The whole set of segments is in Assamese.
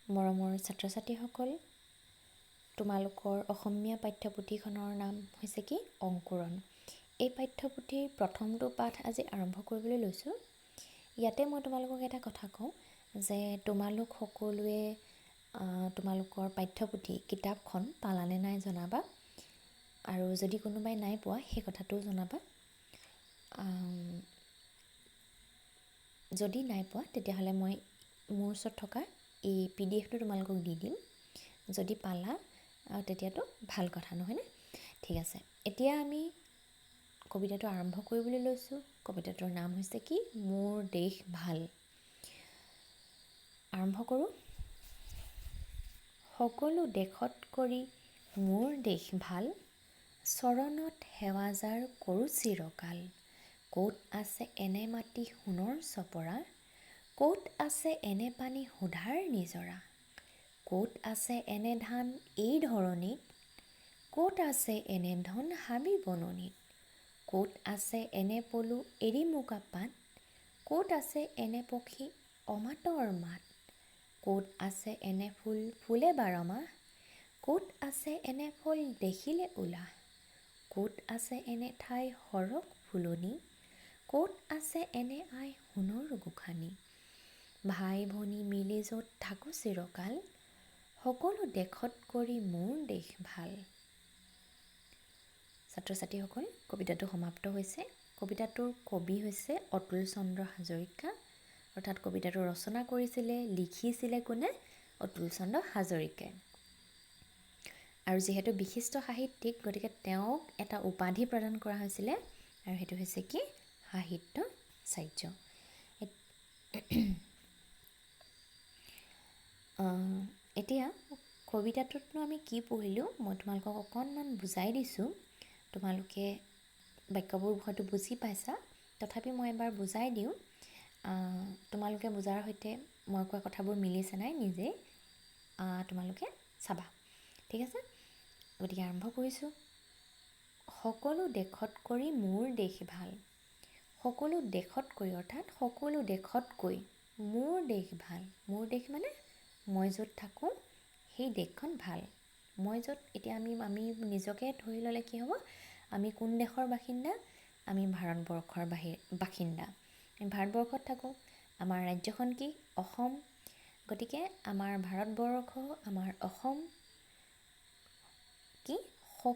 মৰমৰ ছাত্ৰ ছাত্ৰীসকল, তোমালোকৰ অসমীয়া পাঠ্যপুথিখনৰ নাম হৈছে কি? অংকুৰণ। এই পাঠ্যপুথিৰ প্ৰথমটো পাঠ আজি আৰম্ভ কৰিবলৈ লৈছোঁ। ইয়াতে মই তোমালোকক এটা কথা কওঁ যে তোমালোক সকলোৱে তোমালোকৰ পাঠ্যপুথি কিতাপখন পালানে নাই জনাবা, আৰু যদি কোনোবাই নাই পোৱা সেই কথাটোও জনাবা। যদি নাই পোৱা তেতিয়াহ'লে মই মোৰ ওচৰত থকা এই PDF-টো তোমালোকক দি দিম। যদি পালা তেতিয়াতো ভাল কথা, নহয়নে? ঠিক আছে, এতিয়া আমি কবিতাটো আৰম্ভ কৰিবলৈ লৈছোঁ। কবিতাটোৰ নাম হৈছে কি? মোৰ দেশ ভাল। আৰম্ভ কৰোঁ। সকলো দেশত কৰি মোৰ দেশ ভাল, চৰণত সেৱা যাৰ কৰোঁ চিৰকাল। ক'ত আছে এনে মাটি সোণৰ চপৰা, ক'ত আছে এনে পানী সুধাৰ নিজৰা, ক'ত আছে এনে ধান এই ধৰণিত, ক'ত আছে এনে ধন হাবি বননিত, ক'ত আছে এনে পলু এৰি মুগা পাত, ক'ত আছে এনে পক্ষী অমাতৰ মাত, ক'ত আছে এনে ফুল ফুলে বাৰমাহ, ক'ত আছে এনে ফল দেখিলে উলাহ, ক'ত আছে এনে ঠাই সৰগ ফুলনি, ক'ত আছে এনে আই সোণৰ গোসানী। ভাই ভনী মিলি য'ত থাকোঁ চিৰকাল, সকলো দেশত কৰি মোৰ দেশ ভাল। ছাত্ৰ ছাত্ৰীসকল, কবিতাটো সমাপ্ত হৈছে। কবিতাটোৰ কবি হৈছে অতুল চন্দ্ৰ হাজৰিকা, অৰ্থাৎ কবিতাটো ৰচনা কৰিছিলে, লিখিছিলে কোনে? অতুল চন্দ্ৰ হাজৰিকাই। আৰু যিহেতু বিশিষ্ট সাহিত্যিক, গতিকে তেওঁক এটা উপাধি প্ৰদান কৰা হৈছিলে, আৰু সেইটো হৈছে কি? সাহিত্যাচাৰ্য। এতিয়া কবিতাটোতনো আমি কি পঢ়িলোঁ মই তোমালোকক অকণমান বুজাই দিছোঁ। তোমালোকে বাক্যবোৰ হয়তো বুজি পাইছা, তথাপি মই এবাৰ বুজাই দিওঁ। তোমালোকে বুজাৰ সৈতে মই কোৱা কথাবোৰ মিলিছে নাই নিজেই তোমালোকে চাবা, ঠিক আছে? গতিকে আৰম্ভ কৰিছোঁ। সকলো দেশত কৰি মোৰ দেশ ভাল। সকলো দেশতকৈ, অৰ্থাৎ সকলো দেশতকৈ মোৰ দেশ ভাল। মোৰ দেশ মানে মই য'ত থাকোঁ সেই দেশখন ভাল। মই য'ত, এতিয়া আমি নিজকে ধৰি ল'লে কি হ'ব? আমি কোন দেশৰ বাসিন্দা? আমি ভাৰতবৰ্ষৰ বাসিন্দা। আমি ভাৰতবৰ্ষত থাকোঁ। আমাৰ ৰাজ্যখন কি? অসম। গতিকে আমাৰ ভাৰতবৰ্ষ, আমাৰ অসম কি?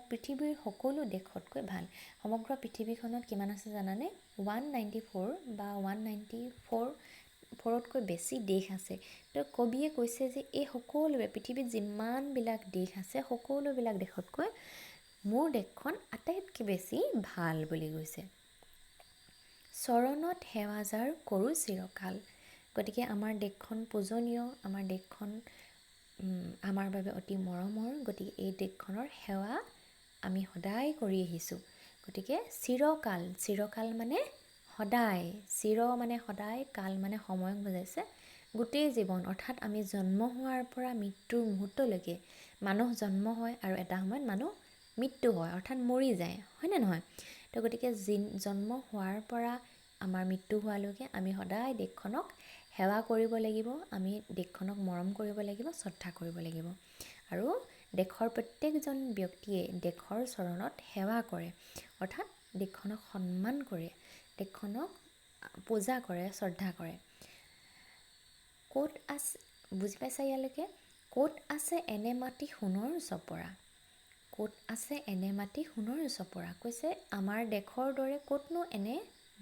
পৃথিৱীৰ সকলো দেশতকৈ ভাল। সমগ্ৰ পৃথিৱীখনত কিমান আছে জানানে? 194 বা 194তকৈ বেছি দেশ আছে। তো কবিয়ে কৈছে যে এই সকলোৱে, পৃথিৱীত যিমানবিলাক দেশ আছে সকলোবিলাক দেশতকৈ মোৰ দেশখন আটাইতকৈ বেছি ভাল বুলি কৈছে। চৰণত সেৱা যাৰ কৰোঁ চিৰকাল। গতিকে আমাৰ দেশখন পূজনীয়, আমাৰ দেশখন আমাৰ বাবে অতি মৰমৰ। গতিকে এই দেশখনৰ সেৱা আমি সদায় কৰি আহিছোঁ। গতিকে চিৰকাল, চিৰকাল মানে সদায়, চিৰ মানে সদায়, কাল মানে সময়ক বুজাইছে। গোটেই জীৱন, অৰ্থাৎ আমি জন্ম হোৱাৰ পৰা মৃত্যুৰ মুহূৰ্তলৈকে মানুহ জন্ম হয় আৰু এটা সময়ত মানুহ মৃত্যু হয়, অৰ্থাৎ মৰি যায়, হয়নে নহয়? তো গতিকে জন্ম হোৱাৰ পৰা আমাৰ মৃত্যু হোৱালৈকে আমি সদায় দেশখনক সেৱা কৰিব লাগিব, আমি দেশখনক মৰম কৰিব লাগিব, শ্ৰদ্ধা কৰিব লাগিব। আৰু দেশৰ প্ৰত্যেকজন ব্যক্তিয়ে দেশৰ চৰণত সেৱা কৰে, অৰ্থাৎ দেশখনক সন্মান কৰে, দেশখনক পূজা কৰে, শ্ৰদ্ধা কৰে। ক'ত আছে, বুজি পাইছা ইয়ালৈকে? ক'ত আছে এনে মাটি সোণৰ চপৰা। ক'ত আছে এনে মাটি সোণৰ চপৰা। কৈছে আমাৰ দেশৰ দৰে ক'তনো এনে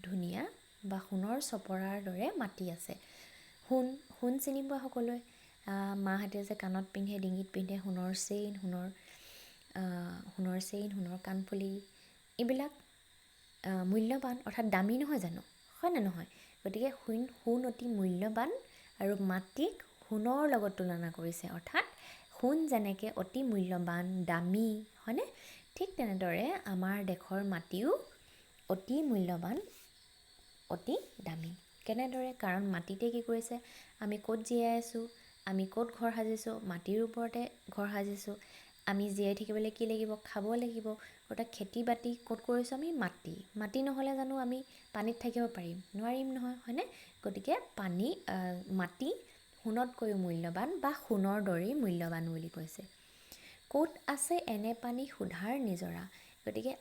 ধুনীয়া বা সোণৰ চপৰাৰ দৰে মাটি আছে। সোণ চিনি পোৱা সকলোৱে? মাহঁতে যে কাণত পিন্ধে, ডিঙিত পিন্ধে, সোণৰ চেইন, সোণৰ কাণফুলি, এইবিলাক মূল্যৱান, অৰ্থাৎ দামী নহয় জানো? হয়নে নহয়? গতিকে সোণ অতি মূল্যৱান, আৰু মাটিক সোণৰ লগত তুলনা কৰিছে, অৰ্থাৎ সোণ যেনেকৈ অতি মূল্যৱান, দামী, হয়নে? ঠিক তেনেদৰে আমাৰ দেশৰ মাটিও অতি মূল্যৱান, অতি দামী। কেনেদৰে? কাৰণ মাটিতে কি কৰিছে? আমি ক'ত জীয়াই আছোঁ? আমি ক'ত ঘৰ সাজিছোঁ? মাটিৰ ওপৰতে ঘৰ সাজিছোঁ। আমি জীয়াই থাকিবলৈ কি লাগিব? খাব লাগিব। অৰ্থাৎ খেতি বাতি ক'ত কৰিছোঁ? আমি মাটি নহ'লে জানো আমি পানীত থাকিব পাৰিম? নোৱাৰিম নহয়, হয়নে? গতিকে মাটি সোণতকৈও মূল্যৱান বা সোণৰ দৰেই মূল্যৱান বুলি কৈছে। ক'ত আছে এনে পানী সুধাৰ নিজৰা। গতিকে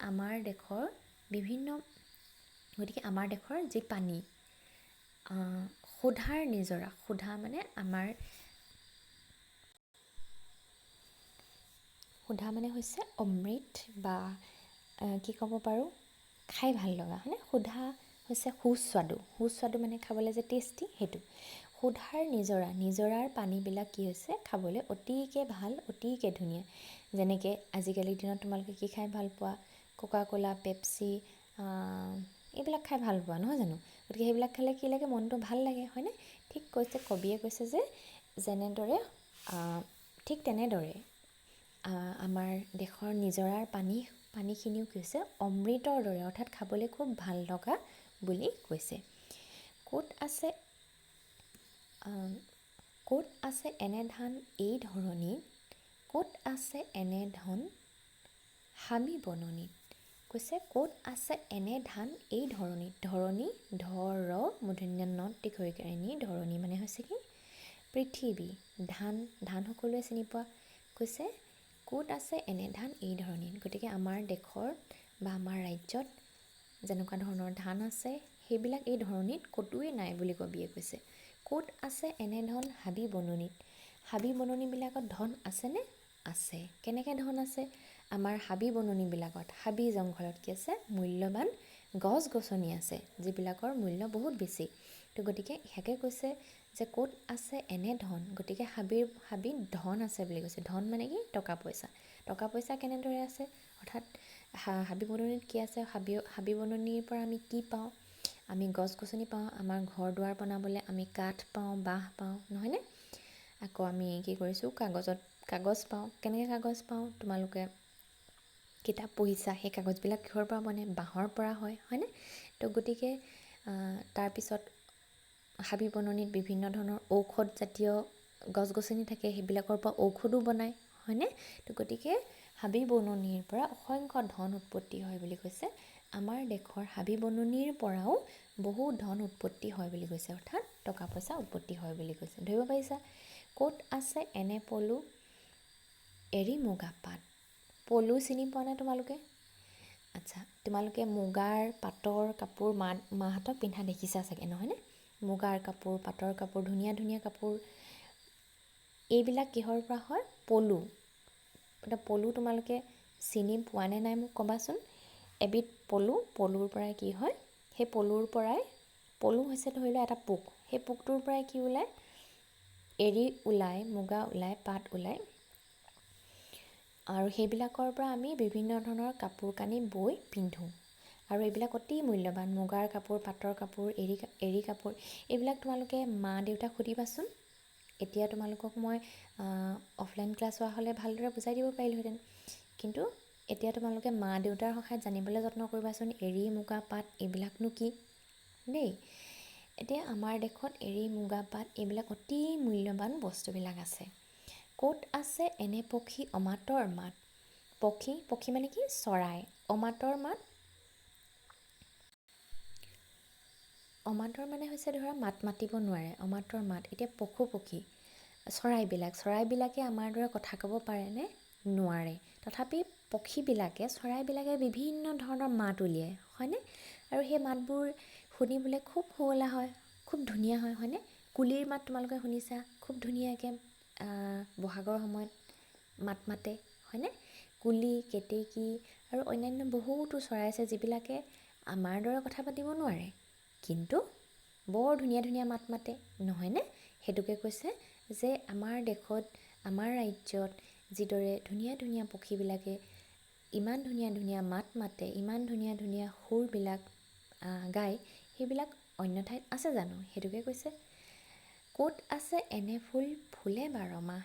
আমাৰ দেশৰ যি পানী, সুধাৰ নিজৰা, সুধা মানে হৈছে অমৃত বা কি ক'ব পাৰোঁ, খাই ভাল লগা, হয়নে? সুধা হৈছে সুস্বাদু মানে খাবলৈ যে টেষ্টি, সেইটো। সুধাৰ নিজৰাৰ পানীবিলাক কি হৈছে খাবলৈ অতিকৈ ভাল, অতিকৈ ধুনীয়া। যেনেকৈ আজিকালিৰ দিনত তোমালোকে কি খাই ভাল পোৱা, কোকা কোলা, পেপচি, এইবিলাক খাই ভাল পোৱা, নহয় জানো? গতিকে সেইবিলাক খালে কি লাগে, মনটো ভাল লাগে, হয়নে? কবিয়ে কৈছে যে ঠিক তেনেদৰে আমাৰ দেশৰ নিজৰাৰ পানীখিনিও কি হৈছে অমৃতৰ দৰে, অৰ্থাৎ খাবলৈ খুব ভাল লগা বুলি কৈছে। ক'ত আছে এনে ধান এই ধৰণীত, ক'ত আছে এনে ধন হাবি বননিত। কৈছে ক'ত আছে এনে ধান এই ধৰণীত। ধৰণী, ধৰ মূৰ্ধন্য ণ দীৰ্ঘইকাৰী ধৰণী মানে হৈছে কি পৃথিৱী। ধান সকলোৱে চিনি পোৱা। কৈছে ক'ত আছে এনে ধান এই ধৰণীত। গতিকে আমাৰ দেশৰ বা আমাৰ ৰাজ্যত যেনেকুৱা ধৰণৰ ধান আছে সেইবিলাক এই ধৰণীত ক'তোৱে নাই বুলি কবিয়ে কৈছে। ক'ত আছে এনে ধন হাবি বননিত। হাবি বননিবিলাকত ধন আছেনে? আছে। কেনেকৈ ধন আছে? আমাৰ হাবি বননিবিলাকত, হাবি জংঘলত কি আছে, মূল্যৱান গছ গছনি আছে, যিবিলাকৰ মূল্য বহুত বেছি। তো গতিকে ইয়াকে কৈছে যে ক'ত আছে এনে ধন। গতিকে হাবিত ধন আছে বুলি কৈছে। ধন মানে কি? টকা পইচা কেনেদৰে আছে, অৰ্থাৎ হাবি বননিত কি আছে, হাবি বননিৰ পৰা আমি কি পাওঁ? আমি গছ গছনি পাওঁ, আমাৰ ঘৰ দুৱাৰ বনাবলৈ আমি কাঠ পাওঁ, বাঁহ পাওঁ, নহয়নে? আকৌ আমি কি কৰিছোঁ, কাগজ পাওঁ। কেনেকৈ কাগজ পাওঁ? তোমালোকে কিতাপ পঢ়িছা, সেই কাগজবিলাক কিহৰ পৰা বনে? বাঁহৰ পৰা হয়, হয়নে? তো গতিকে তাৰপিছত হাবি বননিত বিভিন্ন ধৰণৰ ঔষধজাতীয় গছ গছনি থাকে, সেইবিলাকৰ পৰা ঔষধো বনায়, হয়নে? তো গতিকে হাবি বননিৰ পৰা অসংখ্য ধন উৎপত্তি হয় বুলি কৈছে। আমাৰ দেশৰ হাবি বননিৰ পৰাও বহু ধন উৎপত্তি হয় বুলি কৈছে, অৰ্থাৎ টকা পইচা উৎপত্তি হয় বুলি কৈছে। ধৰিব পাৰিছা? ক'ত আছে এনে পলু এৰী মুগা পাট। পলু চিনি পোৱা নাই তোমালোকে? আচ্ছা, তোমালোকে মুগাৰ পাটৰ কাপোৰ মাহঁতক পিন্ধা দেখিছা চাগে, নহয়নে? মুগাৰ কাপোৰ, পাটৰ কাপোৰ, ধুনীয়া ধুনীয়া কাপোৰ, এইবিলাক কিহৰ পৰা হয়? পলু। এতিয়া পলু তোমালোকে চিনি পোৱা নে নাই মোক ক'বাচোন। এবিধ পলুৰ পৰাই কি হয়, সেই পলু হৈছে ধৰি লোৱা এটা পোক। সেই পোকটোৰ পৰাই কি ওলায়? এৰী ওলায়, মুগা ওলায়, পাট ওলায়, আৰু সেইবিলাকৰ পৰা আমি বিভিন্ন ধৰণৰ কাপোৰ কানি বৈ পিন্ধোঁ। আৰু এইবিলাক অতি মূল্যৱান। মুগাৰ কাপোৰ, পাটৰ কাপোৰ, এৰী কাপোৰ, এইবিলাক তোমালোকে মা দেউতাক সুধিবাচোন। এতিয়া তোমালোকক মই অফলাইন ক্লাছ হোৱা হ'লে ভালদৰে বুজাই দিব পাৰিলোহেঁতেন, কিন্তু এতিয়া তোমালোকে মা দেউতাৰ সহায়ত জানিবলৈ যত্ন কৰিবাচোন, এৰী মুগা পাট এইবিলাকনো কি দেই। এতিয়া আমাৰ দেশত এৰী মুগা পাট এইবিলাক অতি মূল্যৱান বস্তুবিলাক আছে। ক'ত আছে এনে পক্ষী অমাতৰ মাত। পক্ষী মানে কি? চৰাই। অমাতৰ মাত মানে হৈছে ধৰা মাত মাতিব নোৱাৰে, অমাতৰ মাত। এতিয়া পক্ষী চৰাইবিলাকে আমাৰ দৰে কথা ক'ব পাৰেনে? নোৱাৰে। তথাপি চৰাইবিলাকে বিভিন্ন ধৰণৰ মাত উলিয়ায়, হয়নে? আৰু সেই মাতবোৰ শুনিবলৈ খুব শুৱলা হয়, খুব ধুনীয়া হয়, হয়নে? কুলিৰ মাত তোমালোকে শুনিছা, খুব ধুনীয়াকৈ বহাগৰ সময়ত মাত মাতে, হয়নে? কুলি, কেতেকী আৰু অন্যান্য বহুতো চৰাই আছে যিবিলাকে আমাৰ দৰে কথা পাতিব নোৱাৰে, কিন্তু বৰ ধুনীয়া ধুনীয়া মাত মাতে, নহয়নে? সেইটোকে কৈছে যে আমাৰ দেশত, আমাৰ ৰাজ্যত যিদৰে ধুনীয়া ধুনীয়া পক্ষীবিলাকে ইমান ধুনীয়া ধুনীয়া মাত মাতে, ইমান ধুনীয়া ধুনীয়া সুৰবিলাক গায়, সেইবিলাক অন্য ঠাইত আছে জানো? সেইটোকে কৈছে। ক'ত আছে এনে ফুল ফুলে 12 মাহ।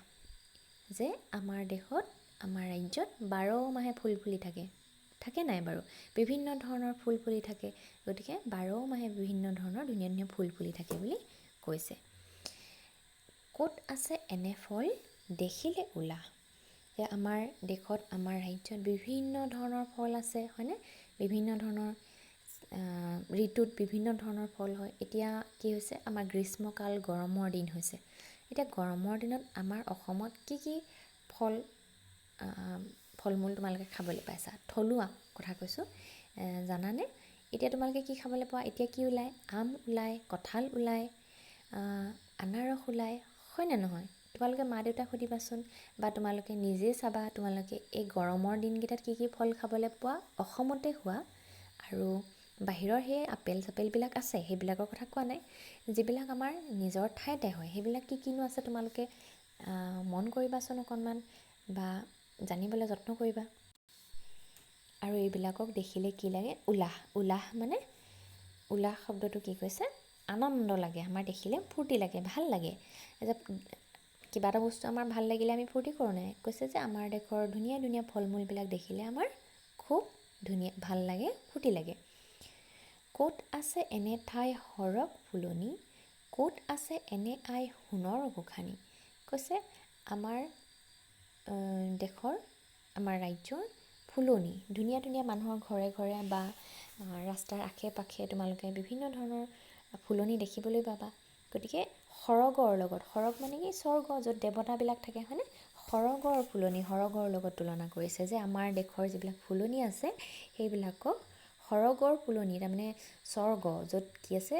যে আমাৰ দেশত, আমাৰ ৰাজ্যত 12 মাহে ফুল ফুলি থাকে নাই বাৰু? বিভিন্ন ধৰণৰ ফুল ফুলি থাকে। গতিকে 12 মাহে বিভিন্ন ধৰণৰ ধুনীয়া ধুনীয়া ফুল ফুলি থাকে বুলি কৈছে। ক'ত আছে এনে ফল দেখিলে উলাহ। যে আমাৰ দেশত, আমাৰ ৰাজ্যত বিভিন্ন ধৰণৰ ফল আছে, হয়নে? বিভিন্ন ধৰণৰ ঋতুত বিভিন্ন ধৰণৰ ফল হয়। এতিয়া কি হৈছে, আমাৰ গ্ৰীষ্মকাল, গৰমৰ দিন হৈছে। এতিয়া গৰমৰ দিনত আমাৰ অসমত কি ফল ফল মূল তোমালোকে খাবলৈ পাইছা? থলুৱা কথা কৈছোঁ, জানানে? এতিয়া তোমালোকে কি খাবলৈ পোৱা? এতিয়া কি ওলায়? আম ওলায়, কঁঠাল ওলায়, আনাৰস ওলায়, হয়নে নহয়? তোমালোকে মা দেউতাক সুধিবাচোন, বা তোমালোকে নিজে চাবা, তোমালোকে এই গৰমৰ দিনকেইটাত কি ফল খাবলৈ পোৱা? অসমতে হোৱা। আৰু বাহিৰৰ সেই আপেল চাপেলবিলাক আছে, সেইবিলাকৰ কথা কোৱা নাই। যিবিলাক আমাৰ নিজৰ ঠাইতে হয়, সেইবিলাক কিনো আছে তোমালোকে মন কৰিবাচোন অকণমান, বা জানিবলৈ যত্ন কৰিবা। আৰু এইবিলাকক দেখিলে কি লাগে? উলাহ মানে, উলাহ শব্দটো কি কৈছে? আনন্দ লাগে, আমাৰ দেখিলে ফূৰ্তি লাগে, ভাল লাগে। কিবা এটা বস্তু আমাৰ ভাল লাগিলে আমি ফূৰ্তি কৰোঁ নাই? কৈছে যে আমাৰ দেশৰ ধুনীয়া ধুনীয়া ফল মূলবিলাক দেখিলে আমাৰ খুব ধুনীয়া, ভাল লাগে, ফূৰ্তি লাগে। ক'ত আছে এনে ঠাই সৰগ ফুলনি, ক'ত আছে এনে আই সোণৰ গোসানী। কৈছে আমাৰ দেশৰ, আমাৰ ৰাজ্যৰ ফুলনি, ধুনীয়া ধুনীয়া মানুহৰ ঘৰে ঘৰে বা ৰাস্তাৰ আশে পাশে তোমালোকে বিভিন্ন ধৰণৰ ফুলনি দেখিবলৈ পাবা। গতিকে সৰগৰ লগত, সৰগ মানে কি? স্বৰ্গ, য'ত দেৱতাবিলাক থাকে, হয়নে? সৰগৰ ফুলনি, সৰগৰ লগত তুলনা কৰিছে, যে আমাৰ দেশৰ যিবিলাক ফুলনি আছে সেইবিলাকক সৰগৰ ফুলনি, তাৰমানে স্বৰ্গ, য'ত কি আছে?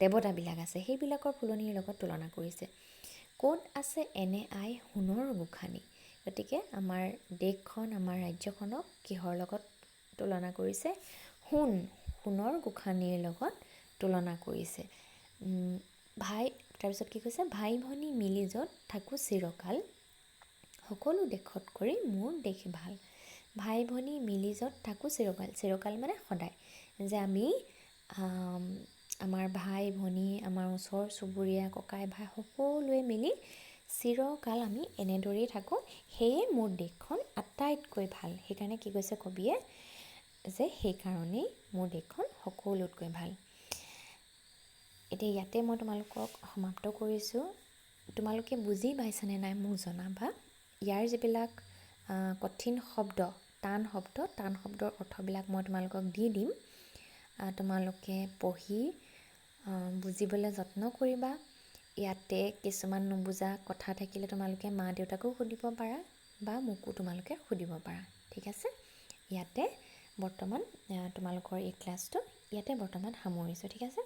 দেৱতাবিলাক আছে, সেইবিলাকৰ ফুলনিৰ লগত তুলনা কৰিছে। ক'ত আছে এনে আই সোণৰ গোসানী। গতিকে আমাৰ দেশখন, আমাৰ ৰাজ্যখনক কিহৰ লগত তুলনা কৰিছে? সোণৰ গোসানীৰ লগত তুলনা কৰিছে। তাৰপিছত কি কৈছে? ভাই ভনী মিলি য'ত থাকোঁ চিৰকাল, সকলো দেশত কৰি মোৰ দেশ ভাল। ভাই ভনী মিলি য'ত থাকোঁ চিৰকাল, চিৰকাল মানে সদায়, যে আমি আমাৰ ভাই ভনী, আমাৰ ওচৰ চুবুৰীয়া, ককাই ভাই সকলোৱে মিলি চিৰকাল আমি এনেদৰেই থাকোঁ, সেয়ে মোৰ দেশখন আটাইতকৈ ভাল। সেইকাৰণে কি কৈছে কবিয়ে? যে সেইকাৰণেই মোৰ দেশখন সকলোতকৈ ভাল। এতিয়া ইয়াতে মই তোমালোকক সমাপ্ত কৰিছোঁ। তোমালোকে বুজি পাইছানে নাই মোক জনাবা। ইয়াৰ যিবিলাক কঠিন শব্দ, টান শব্দৰ অৰ্থবিলাক মই তোমালোকক দি দিম। তোমালোকে পঢ়ি বুজিবলৈ যত্ন কৰিবা। ইয়াতে কিছুমান নুবুজা কথা থাকিলে তোমালোকে মা দেউতাকো সুধিব পাৰা, বা মোকো তোমালোকে সুধিব পাৰা, ঠিক আছে? ইয়াতে বৰ্তমান তোমালোকৰ এই ক্লাছটো ইয়াতে বৰ্তমান সামৰিছোঁ, ঠিক আছে?